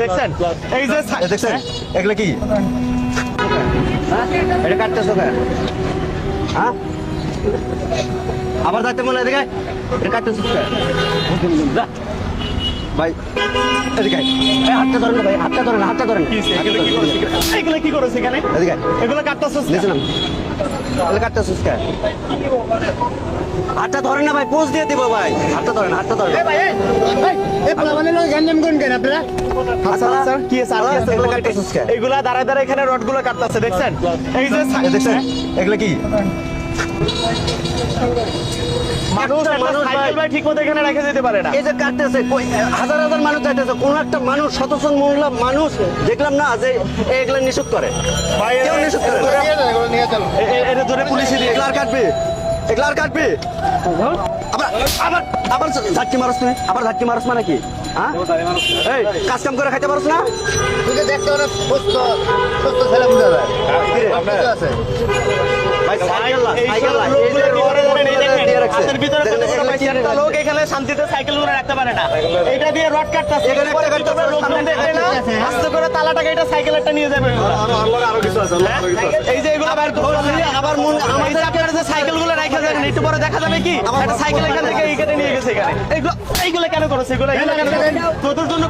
দেখছেন এই যে দেখছেন এগুলো কি এটা কাটতেছো কেন? হ্যাঁ আবার যাইতে মনে এদিকে এটা কাটতেছো কেন? ভাই এদিকে এই হাতটা ধরেন না ভাই, হাতটা ধরেন, হাতটা ধরেন। এগুলো কি করেছে এখানে? এদিকে এগুলো কাটতেছস কেন? নিচে নাম এগুলো কাটতেছো কেন? হাতটা ধরেন না ভাই, পোজ দিয়ে দিব ভাই। হাতটা ধরেন, হাতটা ধরেন। স্যার কি স্যার এগুলো কাটতেছোস কেন? এগুলা দাঁড়ায় দাঁড়ায় এখানে রডগুলো কাটতেছে দেখছেন এই যে দেখছেন এগুলো কি মানুষ সাইকেল ভাই ঠিক মতো এখানে রেখে যেতে পারে না। এই যে কাটতেছে হাজার হাজার মানুষ যাইতেছে, কোন একটা মানুষ সচেতন মহিলা মানুষ দেখলাম না যে এগুলো নিষেধ করে। ভাই কেউ নিষেধ করে না। এটা ধরে পুলিশে দিয়ে এগুলো আর কাটবে, এগুলো আর কাটবে। আবার আবার আবার ঝাটকি মারস তুই, আবার ঝাটকি মারস মানে কি? হ্যাঁ এই কাজ কাম করে খাইতে পারস না? তোকে দেখতে অনেক সুস্থ সুস্থ ছেলে বুঝা যায় আছে ভাই সাইকেল না, এই সাইকেল না, সব এই যে লোকগুলো কি করে জানেন? এই দেখেন, দিয়ে রাখছে। হাতের ভিতরে দেখেন, কতগুলো এগুলো কি পয়সা একটা লোক এখানে শান্তিতে সাইকেল গুলো রাখতে পারে না। এটা দিয়ে রড কাটতেছে। এখানে একটা কাটতেছে, লোকজন দেখে না, আস্তে করে তালাটাকে এটা সাইকেলটা নিয়ে যাবে এগুলো। আরো কিছু আছে, এই যে এগুলো আবার আবার মন এই যে আপনারা যে সাইকেলগুলো রাখা যাবেন একটু পরে দেখা যাবে কি একটা সাইকেল এখান থেকে এই কেটে নিয়ে গেছে এখানে। এইগুলো কেন করেছে? এগুলো কেন করেছে? তোদের জন্য